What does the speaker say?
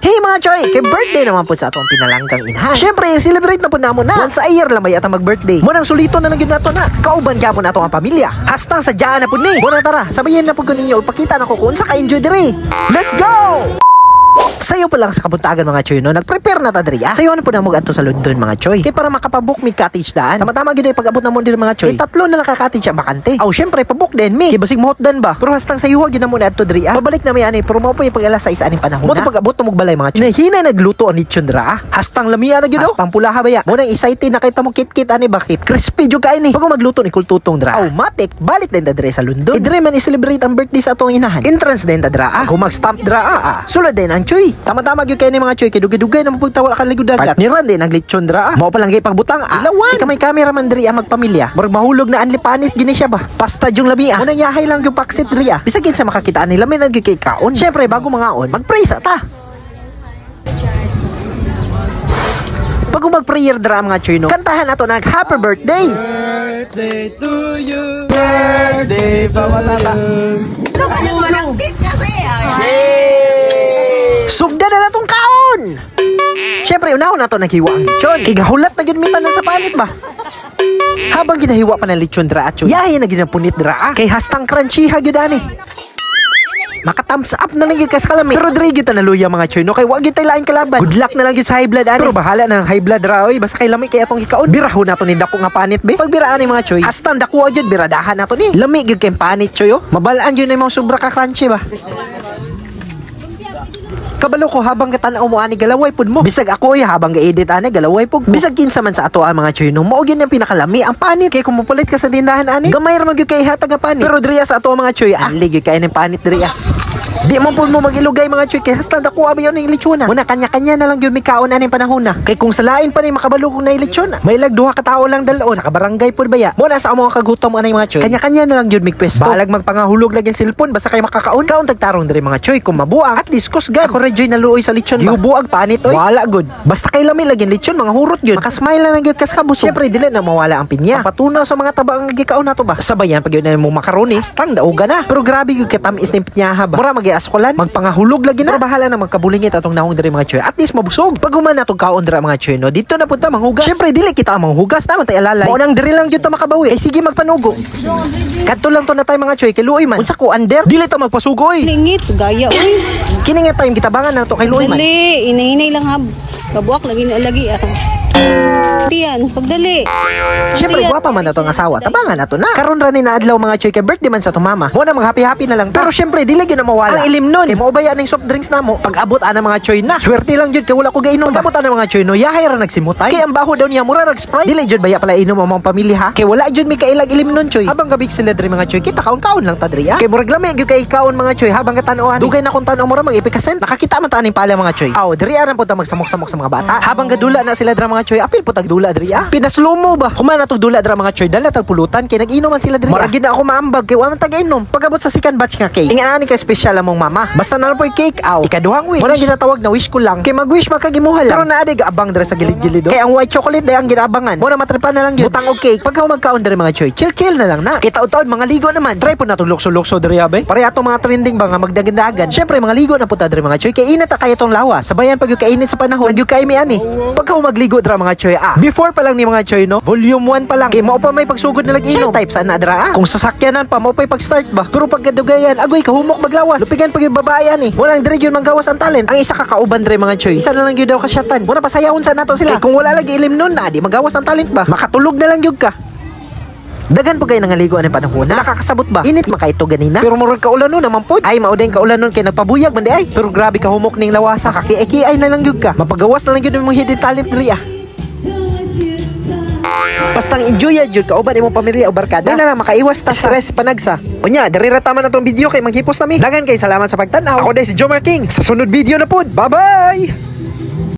Hey mga choy, kay birthday naman po sa atong pinalanggang inahan. Syempre, celebrate na po namo na. Once a year lang may atang mag-birthday. Munang sulito na lang yun nato na. Kauban kaya po nato ang pamilya. Hastang sadyaan na po ni. Muna tara, sabayin na po ko ninyo. Ipakita na ko kung sa ka-enjoy diri. Let's go! Sayo pa lang sa kabuntagan mga choy no, nag-prepare na ta diri ah. Sayo na po na mo adto sa London mga choy. Kay para makapabook mi cottage daan. Tama-tama gyud ay pag-abot na mo din mga choy. Tatlo na lang ka cottage ang bakante. Aw syempre pabook din mi. Kay basig mohot dan ba. Pero hastang sayo gyud na mo na adto diri ah. Babalik na mi ani pero mao pa yung pag-alas 6 aning panahon. Mo pag-abot mo balay mga choy. Nahina nagluto ang lechon dira ah. Hastang lamia na gyud oh. Hastang pulaha baya. Mo nang excited nakita mo kit-kit ani bakit. Crispy jud kay ni. Pag magluto ni kultutong dira. Aw matik balik din ta diri sa London. Idre man i-celebrate ang birthday sa atong inahan. Entrance din ta dira ah. Kung mag-stamp dira ah. Sulod din ang choy. Tama-tama gyud kay ni mga choy kay dugay-dugay na mapugtaw wala kan ligud dagat. Partneran din naglechon dra. Mao pa lang kay pagbutang ilawan. Ika may cameraman diri magpamilya. Murag mahulog na anlipanit gini siya ba. Pasta jung labi ah. Unang yahay lang yung paksit diri ah. Bisag sa makakitaan nila may nagkikay kaon. Syempre bago mangaon, mag-pray sa ta. Pag mag-prayer dra mga choy no, kantahan nato nag happy birthday. Birthday to you. Birthday pawatata. Ano ka nang manangkit kasi ah. Sugda na natong kaon! Siyempre, unahon na ito naghiwa ang lechon. Kigahulat na ginmitan na sa panit ba? Habang ginahiwa pa ng lechon dra at yahay na ginapunit dra kay hastang crunchy ha gyud ani. Maka-thumbs up na lang yung kaskalami. Pero dre gyud na luya mga choy no kay wag gyud tay lain kalaban. Good luck na lang gyud sa high blood ani. Pero bahala na ng high blood ra oy basta kay lami kay atong gikaon. Birahon nato ni dako nga panit be. Pag biraan ni mga choy, hastang dako gyud biradahan nato ni. Lami gyud kay panit choy oh. Mabalaan gyud na mga sobra ka crunchy ba. Kabalo ko habang katanaw mo ani galaway pud mo. Bisag ako habang ga-edit ani galaway pud. Bisag kinsa man sa ato ang mga choy no, mao gyud ang pinakalami ang panit kay kung mupulit ka sa tindahan ani. Gamay ra man gyud kay hatag nga panit. Pero diriya sa ato ang mga choy, ali gyud kay ning panit diriya. Di mo po mo magilugay mga choy kay hasta dako abi yon ning lechona. Muna kanya-kanya na lang gyud mi kaon aning panahon na. Kay kung salain pa ni makabalo kung na lechona. May lag duha ka tawo lang dalon sa kabarangay pud baya. Muna sa amo kagutom anay mga choy. Kanya-kanya na lang gyud mi pwesto. Balag magpangahulog lagi cellphone basta kay makakaon. Kaon tagtarong diri mga choy kung mabuang at least kusgad. Ako rejoy na luoy sa lechon ba. Giubuag panit oy. Wala good. Basta kay lami lagi lechon mga hurot gyud. Makasmile lang gyud kas kabusog. Syempre dili na mawala ang pinya. Patunaw sa mga taba ang gikaon nato ba. Sabayan pag yun na mo macaroni, tang dauga na. Pero grabe gyud katamis ning pinyaha ba. Mura magi-askolan, magpangahulog lagi na. Pero bahala na magkabulingit atong nahong diri mga choy. At least mabusog. Pag human natong kaon dira mga choy no, dito na punta manghugas. Syempre dili kita manghugas naman tay alalay. Mo nang diri lang gyud ta makabawi. Ay sige magpanugo. Kadto lang to na tay mga choy kay luoy man. Unsa ko under? Dili ta magpasugoy. Lingit gaya uy. Kini nga tayong gitabangan na to kay luoy man. Dali, inahinay lang hab. Kabuak lagi na lagi ah. Diyan, pagdali. Siyempre, guwapa man na to ang asawa. Tabangan na to na. Karon ra ni na adlaw mga choy kay birthday man sa to mama. Mo na mag happy na lang. Pero siyempre, dili gyud na mawala. Ang ilim nun. Kay maubaya ning soft drinks namo. Pag abot ana mga choy na. Swerte lang jud kay wala ko gainom. Pag abot ana mga choy no, yahay ra nagsimutay. Kay ang baho daw niya mura rag Sprite. Dili jud baya pala inom ang mga pamilya ha. Kay wala jud mi kailag ilim nun choy. Habang gabig sila diri mga choy, kita kaon-kaon lang ta diri ha. Kay murag lami gyud kay kaon mga choy habang katanoan. Dugay na kung tanaw mura mag-ipikasen. Nakakita man ta aning pala mga choy. Aw, diri aran po ta magsamok-samok sa mga bata. Habang gadula na sila dira mga choy, apil po tag dula diri ha. Pinaslow mo ba? Kumana tog dula dira mga choy, dala tag pulutan kay nag-inom man sila diri. Murag gyud na ako maambag kay wala man tag-inom. Pag-abot sa second batch nga cake. Ingani kay special among mama. Basta na po cake aw. Ikaduhang wish. Wala ginatawag na wish ko lang. Kay mag-wish makagimuha lang. Pero naa day gaabang dira sa gilid-gilid. Kay ang white chocolate day ang ginabangan. Mura matripan na lang gyud. Butang og cake. Pagka magkaon diri mga choy, chill-chill na lang na. Kay taud-taud mga ligo naman. Try po na tong lukso-lukso diri abe. Pare ato mga trending ba nga magdagan-dagan. Syempre mga ligo na puta diri mga choy. Kay init ta kay tong lawas. Sabayan pag yung kainit sa panahon. Nagyug kay mi ani. Pagka magligo dira mga choy before pa lang ni mga choy no. Volume 1 pa lang. Kay mao pa may pagsugod na lag-inom. Type saan na dra kung sasakyanan pa mao pay pag-start ba. Pero pag kadugayan, agoy kahumok maglawas. Lupigan pag yung babae ani. Walang dire gyud manggawas ang talent. Ang isa kakauban dire mga choy. Isa na lang gyud daw kasyatan. Muna pasayawon sa nato sila. Kay kung wala lagi ilim nun na di magawas ang talent ba. Makatulog na lang gyud ka. Dagan po kayo nangaligo ang panahon na nakakasabot ba? Init makaito ganina. Pero murag kaulan nun naman po. Ay mao din kaulan nun kay nagpabuyag man di ay. Pero grabe ka humok ning lawasa. Kaki-ay na lang gyud ka. Mapagawas na lang gyud mo hidden talent diri Bastang enjoy jud kauban imong pamilya o barkada. Na lang makaiwas ta stress panagsa. Unya, diri ra tama na tong video kay maghipos nami. Dagan kay salamat sa pagtan-aw. Ako day si Jomar King. Sa sunod video na pod. Bye-bye.